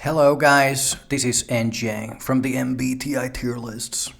Hello guys, this is NJ from the MBTI tier lists.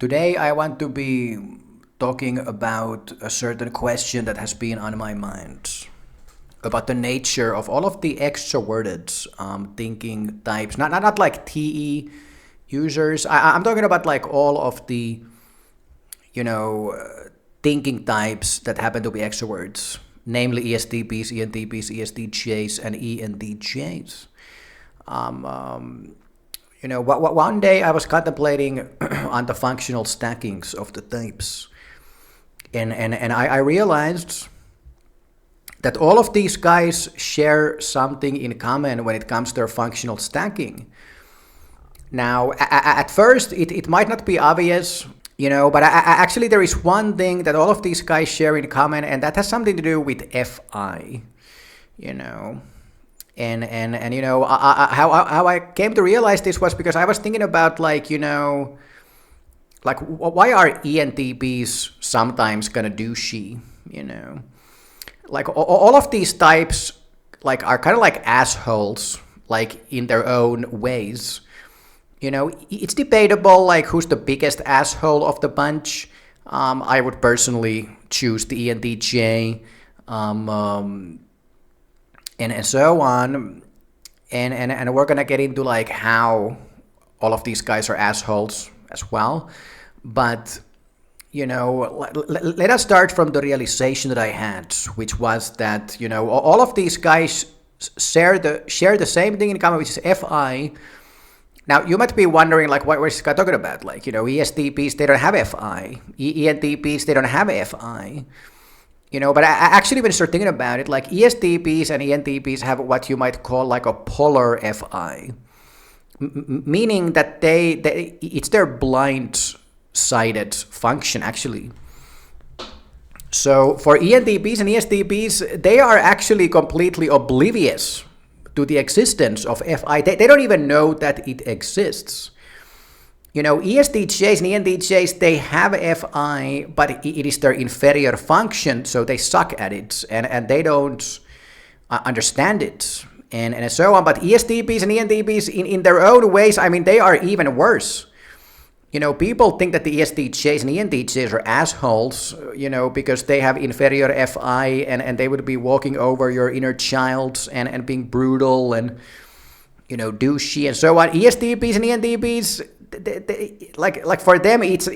Today I want to be talking about a certain question that has been on my mind about the nature of all of the extroverted thinking types, not like TE users. I'm talking about like all of the thinking types that happen to be extroverts, namely ESTPs, ENTPs, ESTJs, and ENTJs. One day I was contemplating on the functional stackings of the types, and I realized that all of these guys share something in common when it comes to their functional stacking. Now, at first, it might not be obvious, but actually there is one thing that all of these guys share in common, and that has something to do with FI, how I came to realize this was because I was thinking about why are ENTPs sometimes kind of douchey, like all of these types are kind of like assholes, like in their own ways. It's debatable who's the biggest asshole of the bunch. I would personally choose the ENTJ, and so on. And we're gonna get into how all of these guys are assholes as well. But let us start from the realization that I had, which was that all of these guys share the same thing in common, which is FI. Now, you might be wondering, what is this guy talking about? ESTPs, they don't have FI. ENTPs, they don't have FI. But I actually, when you start thinking about it, ESTPs and ENTPs have what you might call a polar FI. Meaning that it's their blind-sided function, actually. So for ENTPs and ESTPs, they are actually completely oblivious to the existence of FI. They don't even know that it exists. ESTJs and ENTJs, they have FI, but it is their inferior function, so they suck at it, and they don't understand it, and so on. But ESTPs and ENTPs, in their own ways, they are even worse. People think that the ESTJs and ENTJs are assholes, because they have inferior FI and they would be walking over your inner child and being brutal and, douchey and so on. ESTPs and ENTPs, they, for them, it's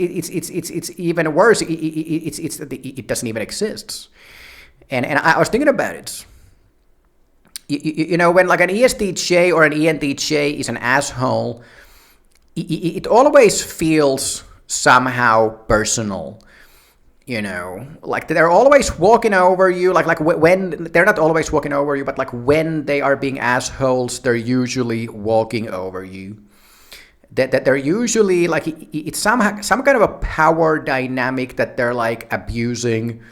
even worse. It doesn't even exist. And I was thinking about it. When an ESTJ or an ENTJ is an asshole, it always feels somehow personal, they're always walking over you, when they're not always walking over you, but when they are being assholes, they're usually walking over you. That they're usually it's some kind of a power dynamic that they're abusing,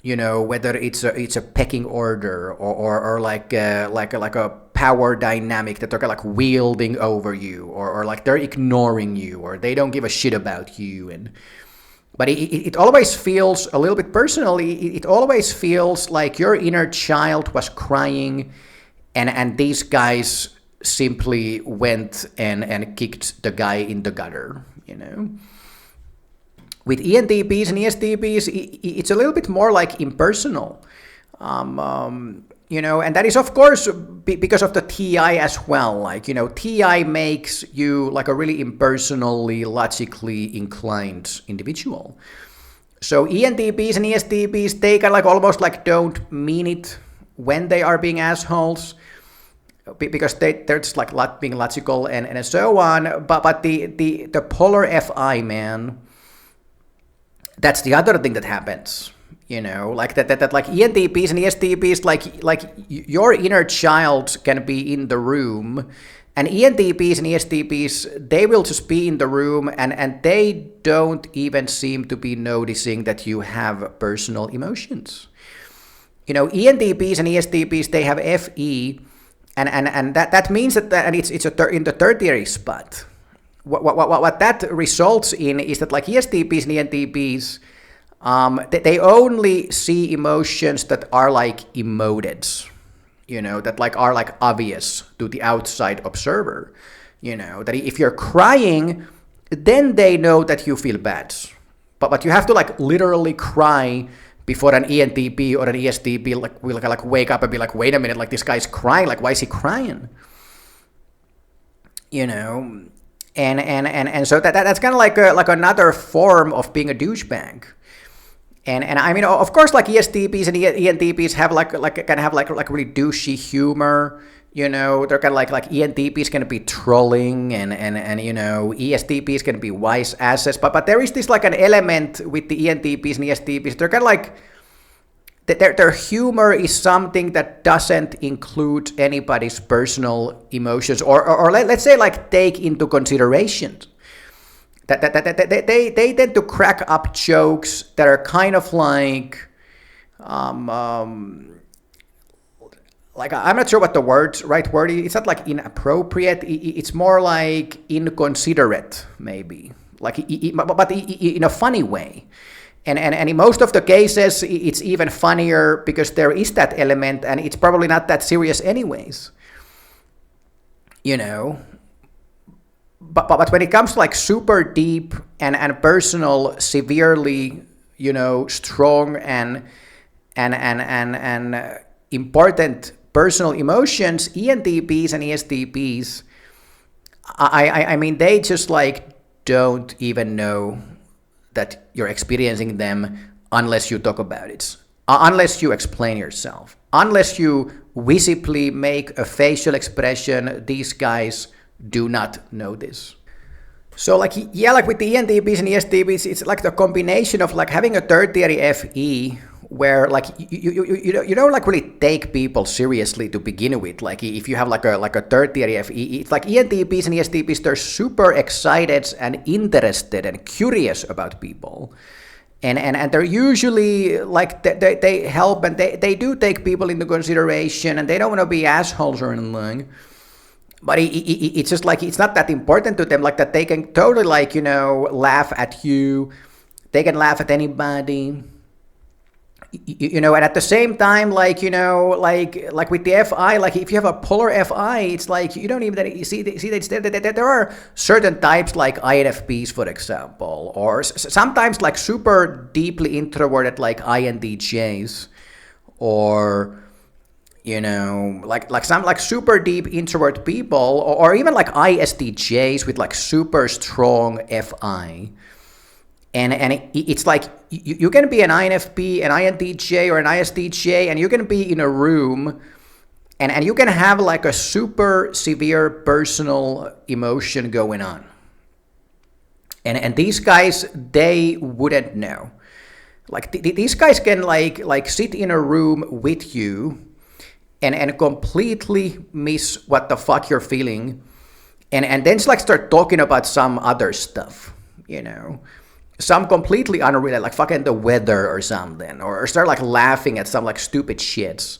whether it's a pecking order or a power dynamic that they're wielding over you, or they're ignoring you, or they don't give a shit about you. But it always feels a little bit personal. It always feels like your inner child was crying, and these guys simply went and kicked the guy in the gutter, With ENTPs and ESTPs, it's a little bit more impersonal. And that is, of course, because of the TI as well. TI makes you a really impersonally, logically inclined individual. So ENTPs and ESTPs, they kind of almost don't mean it when they are being assholes, because they're just being logical and so on. But the polar FI, man, that's the other thing that happens. That ENTPs and ESTPs, your inner child can be in the room, and ENTPs and ESTPs, they will just be in the room, and they don't even seem to be noticing that you have personal emotions. ENTPs and ESTPs, they have FE, and that means that and it's in the tertiary spot. What that results in is that ESTPs and ENTPs, they only see emotions that are emoted. that like are like obvious to the outside observer. That if you're crying, then they know that you feel bad. But you have to like literally cry before an ENTP or an ESTP will like wake up and be like, wait a minute, like this guy's crying, like why is he crying? And so that's kind of like another form of being a douchebag. And I mean, of course, like ESTPs and ENTPs have can have really douchey humor. They're kind of like ENTPs can be trolling, and ESTPs can be wise asses. But there is this like an element with the ENTPs and ESTPs. They're kind of like their humor is something that doesn't include anybody's personal emotions, or let's say like take into consideration. That they tend to crack up jokes that are kind of like I'm not sure what the right word is. It's not like inappropriate. It's more like inconsiderate, maybe. But in a funny way. And in most of the cases, it's even funnier because there is that element, and it's probably not that serious anyways. But when it comes to like super deep and personal, severely, strong and important personal emotions, ENTPs and ESTPs, I mean, they just like don't even know that you're experiencing them unless you talk about it, unless you explain yourself, unless you visibly make a facial expression. These guys do not know this. So like with the ENTPs and ESTPs, it's like the combination of like having a tertiary FE where like you don't like really take people seriously to begin with. Like if you have like a tertiary FE, it's like ENTPs and ESTPs, they're super excited and interested and curious about people. And they're usually like they help, and they do take people into consideration, and they don't want to be assholes or anything. But it's just like it's not that important to them, like that they can totally like laugh at you, they can laugh at anybody. And at the same time, like with the FI, like if you have a polar FI, it's like you don't even see that there are certain types like INFPs, for example, or sometimes like super deeply introverted like INTJs, or like some like super deep introvert people, or even like ISTJs with like super strong FI. And it's like you can be an INFP, an INTJ, or an ISTJ, and you can be in a room, and you can have like a super severe personal emotion going on. And these guys, they wouldn't know. Like these guys can like sit in a room with you and completely miss what the fuck you're feeling, and then like start talking about some other stuff, some completely unrelated, like fucking the weather or something, or start like laughing at some like stupid shits,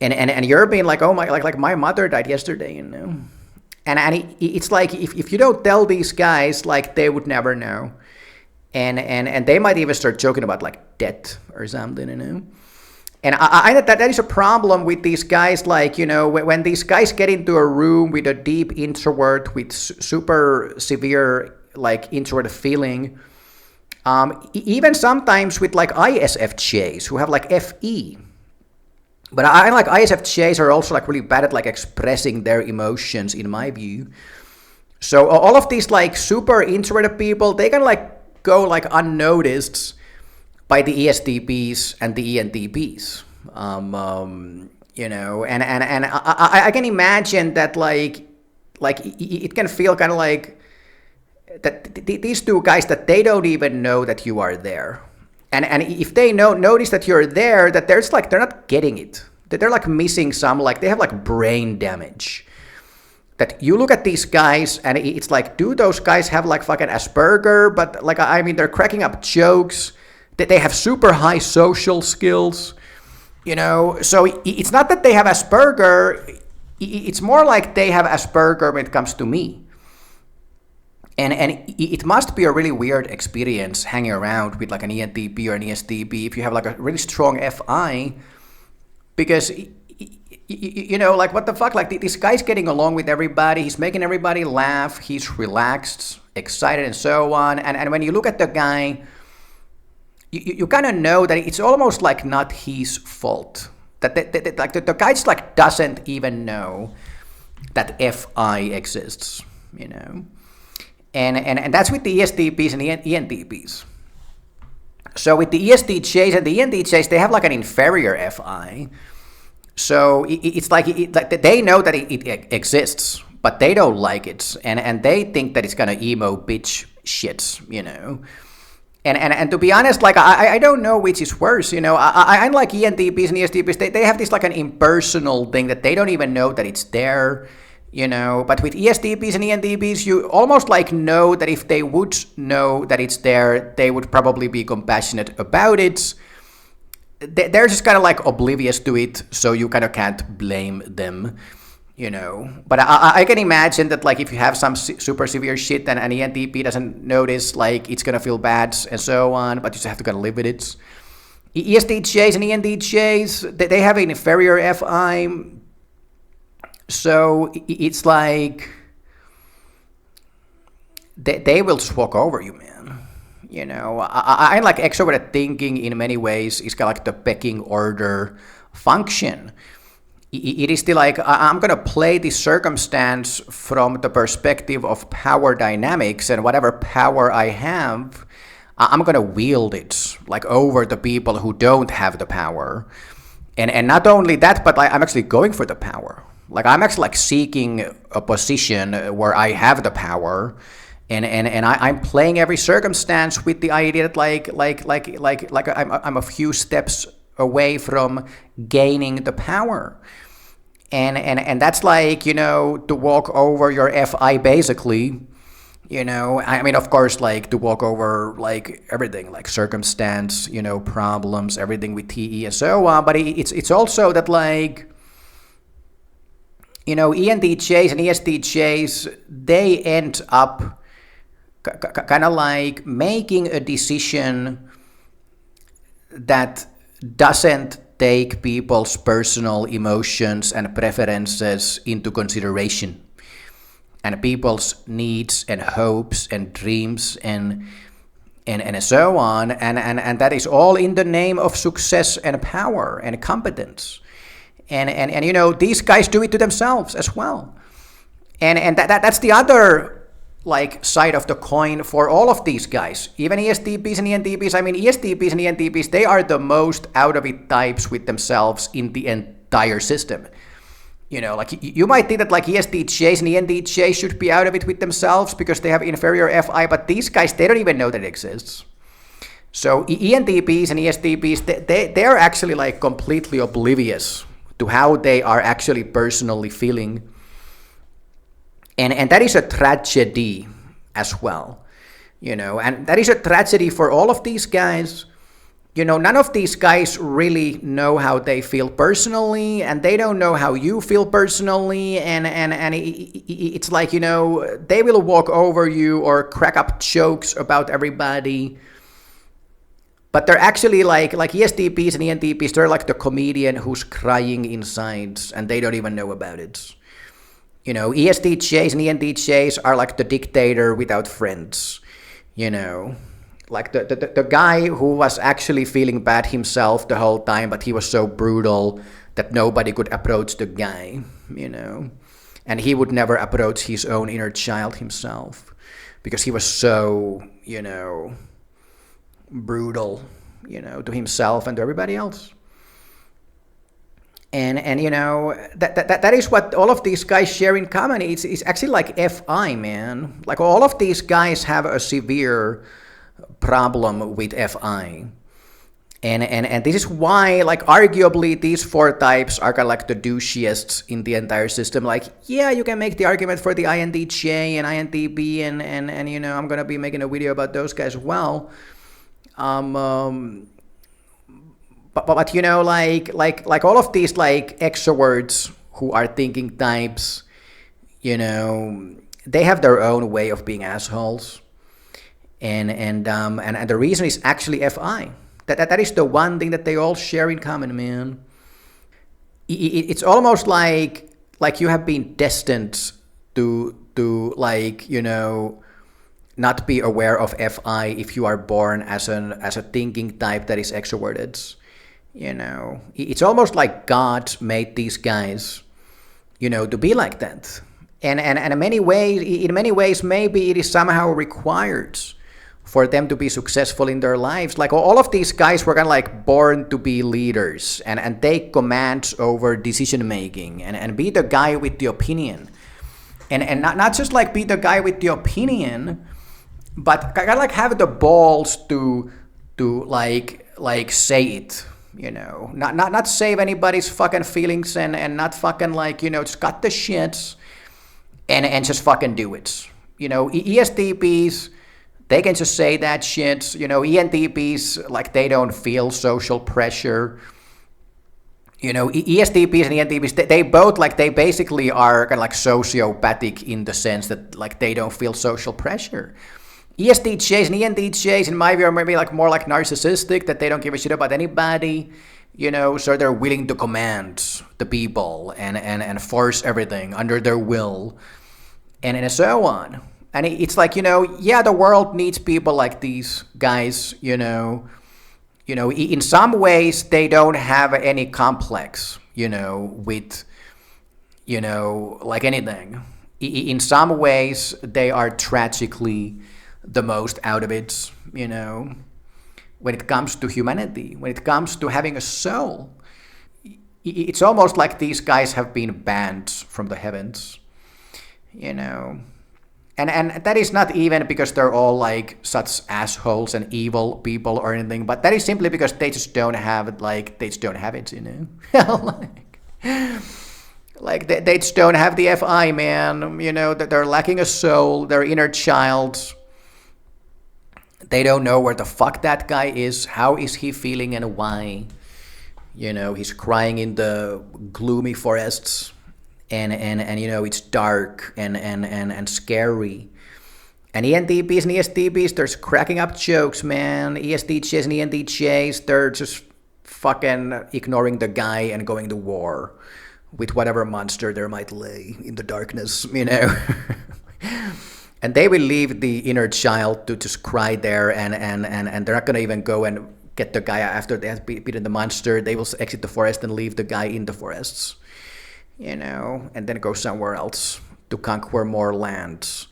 and you're being like, oh my, like my mother died yesterday, and it's like if you don't tell these guys, like they would never know, and they might even start joking about like death or something, And I that is a problem with these guys, like, when these guys get into a room with a deep introvert with super severe, like, introvert feeling, even sometimes with, like, ISFJs who have, like, FE. But I like ISFJs are also, like, really bad at, like, expressing their emotions, in my view. So all of these, like, super introverted people, they can, like, go, like, unnoticed by the ESTPs and the ENTPs, and I can imagine that like it can feel kind of like that these two guys, that they don't even know that you are there, and if they notice that you're there, that there's like they're not getting it, that they're like missing some, like they have like brain damage. That you look at these guys and it's like, do those guys have like fucking Asperger? But like I mean, they're cracking up jokes. They have super high social skills, so it's not that they have Asperger, it's more like they have Asperger when it comes to me. And it must be a really weird experience hanging around with like an ENTP or an ESTP if you have like a really strong FI, because like what the fuck? Like this guy's getting along with everybody. He's making everybody laugh. He's relaxed, excited, and so on. And when you look at the guy, you kind of know that it's almost like not his fault. That like the guy just like doesn't even know that FI exists, And that's with the ESTPs and the ENTPs. So with the ESTJs and the ENTJs, they have like an inferior FI. So it's like they know that it exists, but they don't like it, and they think that it's gonna emo bitch shit, And to be honest, like I don't know which is worse, I like ENTPs and ESTPs. They have this like an impersonal thing that they don't even know that it's there, But with ESTPs and ENTPs, you almost like know that if they would know that it's there, they would probably be compassionate about it. They're just kind of like oblivious to it, so you kind of can't blame them, But I can imagine that like if you have some super severe shit and an ENTP doesn't notice, like it's gonna feel bad and so on, but you just have to kind of live with it. ESTJs and ENTJs, they have an inferior FI, so it's like they will just walk over you, man. I like extroverted thinking in many ways is kind of like the pecking order function. It is still like I'm going to play the circumstance from the perspective of power dynamics, and whatever power I have, I'm going to wield it like over the people who don't have the power. And not only that, but I'm actually going for the power. Like I'm actually like seeking a position where I have the power. And I'm playing every circumstance with the idea that like I'm a few steps away from gaining the power, and that's like to walk over your FI basically, I mean of course like to walk over like everything like circumstance, problems, everything with TE and so on, but it's also that like ENTJs and ESTJs, they end up kind of like making a decision that doesn't take people's personal emotions and preferences into consideration, and people's needs and hopes and dreams and so on, and that is all in the name of success and power and competence, and these guys do it to themselves as well, and that's the other like side of the coin for all of these guys, even ESTPs and ENTPs. I mean, ESTPs and ENTPs, they are the most out of it types with themselves in the entire system. Like you might think that like ESTJs and ENTJs should be out of it with themselves because they have inferior FI, but these guys, they don't even know that it exists. So ENTPs and ESTPs, they're actually like completely oblivious to how they are actually personally feeling. And that is a tragedy as well, and that is a tragedy for all of these guys. None of these guys really know how they feel personally, and they don't know how you feel personally, and it's like, they will walk over you or crack up jokes about everybody, but they're actually like ESTPs and ENTPs, they're like the comedian who's crying inside, and they don't even know about it. ESTJs and ENTJs are like the dictator without friends, like the guy who was actually feeling bad himself the whole time, but he was so brutal that nobody could approach the guy, and he would never approach his own inner child himself because he was so, brutal, to himself and to everybody else. And that is what all of these guys share in common. It's actually like FI, man. Like all of these guys have a severe problem with FI. And this is why, like, arguably these four types are kind of like the douchiest in the entire system. Like, yeah, you can make the argument for the INTJ and INTP, and I'm gonna be making a video about those guys as well. But like all of these like extroverts who are thinking types, they have their own way of being assholes, and the reason is actually FI. That is the one thing that they all share in common, man. it's almost like you have been destined to like, you know, not be aware of FI if you are born as a thinking type that is extroverted. You know, it's almost like God made these guys, you know, to be like that. And in many ways, maybe it is somehow required for them to be successful in their lives. Like all of these guys were kind of like born to be leaders and take command over decision making and be the guy with the opinion. And not just like be the guy with the opinion, but kind of like have the balls to like say it. You know, not save anybody's fucking feelings and not fucking like, you know, just cut the shit and just fucking do it. You know, ESTPs, they can just say that shit. You know, ENTPs, like they don't feel social pressure. You know, ESTPs and ENTPs, they both like they basically are kind of like sociopathic in the sense that like they don't feel social pressure. ESTJs and ENTJs, in my view, are maybe like more like narcissistic, that they don't give a shit about anybody, you know, so they're willing to command the people and force everything under their will, and so on. And it's like, you know, yeah, the world needs people like these guys, you know, in some ways they don't have any complex, you know, with, you know, like anything. In some ways they are tragically the most out of it, you know, when it comes to humanity, when it comes to having a soul. It's almost like these guys have been banned from the heavens, you know. And that is not even because they're all like such assholes and evil people or anything, but that is simply because they just don't have it, like, they just don't have it, you know. like they just don't have the FI, man, you know, that they're lacking a soul, their inner child. They don't know where the fuck that guy is, how is he feeling and why. You know, he's crying in the gloomy forests and you know, it's dark and scary. And ENTPs and ESTPs, they're cracking up jokes, man. ESTJs and ENTJs, they're just fucking ignoring the guy and going to war with whatever monster there might lay in the darkness, you know. And they will leave the inner child to just cry there, and they're not going to even go and get the guy after they have beaten the monster. They will exit the forest and leave the guy in the forests, you know, and then go somewhere else to conquer more lands.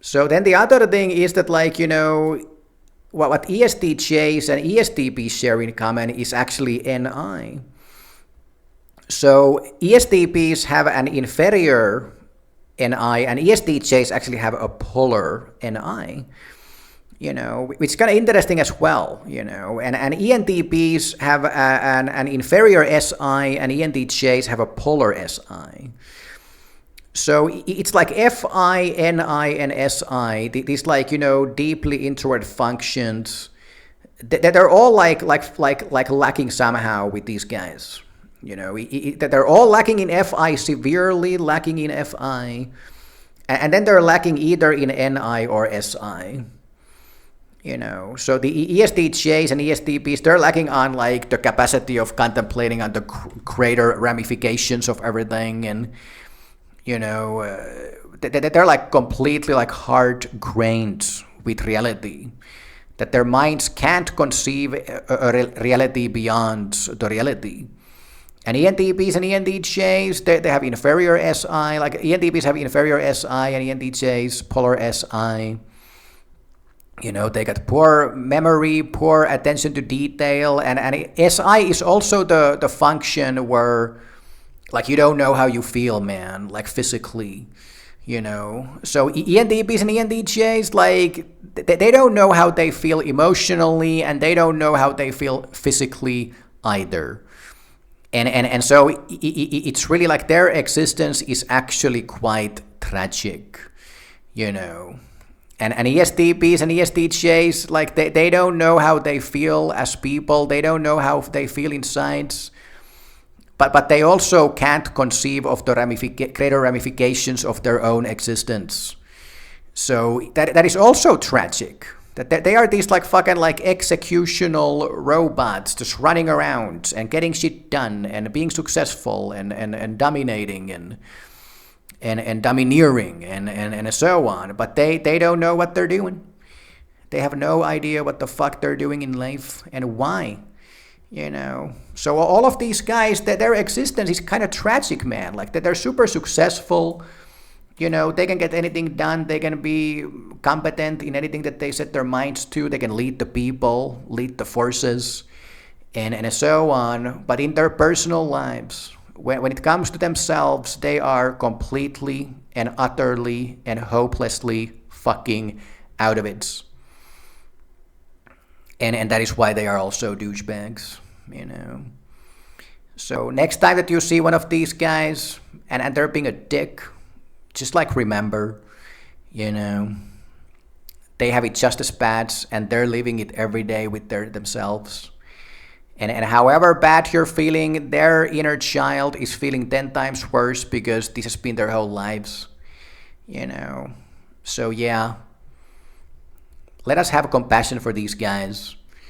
So then the other thing is that, like, you know, what ESTJs and ESTPs share in common is actually NI. So ESTPs have an inferior NI, and ESTJs actually have a polar NI, you know, which is kind of interesting as well, you know, and ENTPs have an inferior SI, and ENTJs have a polar SI. So it's like FI, NI, and SI, these, like, you know, deeply introverted functions, they're all like lacking somehow with these guys. You know, they're all lacking in FI, severely lacking in FI, and then they're lacking either in NI or SI. You know, so the ESTJs and ESTPs, they're lacking on like the capacity of contemplating on the greater ramifications of everything, and you know, they're like completely like hard-grained with reality, that their minds can't conceive a reality beyond the reality. And ENTPs and ENTJs, they have inferior SI, like ENTPs have inferior SI and ENTJs polar SI. You know, they got poor memory, poor attention to detail, and SI is also the function where, like, you don't know how you feel, man, like physically, you know. So ENTPs and ENTJs, like, they don't know how they feel emotionally, and they don't know how they feel physically either. And so it's really like their existence is actually quite tragic, you know. And ESTPs and ESTJs, like they don't know how they feel as people. They don't know how they feel inside. But they also can't conceive of the greater ramifications of their own existence. So that is also tragic, That they are these like fucking like executional robots just running around and getting shit done and being successful and dominating and domineering and so on. But they don't know what they're doing. They have no idea what the fuck they're doing in life and why. So all of these guys, their existence is kind of tragic, man. Like they're super successful. They can get anything done. They can be competent in anything that they set their minds to. They can lead the people, lead the forces, and so on. But in their personal lives, when it comes to themselves, they are completely and utterly and hopelessly fucking out of it. And that is why they are also douchebags, So next time that you see one of these guys and they're being a dick, just like remember, they have it just as bad and they're living it every day with themselves. And however bad you're feeling, their inner child is feeling 10 times worse because this has been their whole lives, So yeah, let us have compassion for these guys.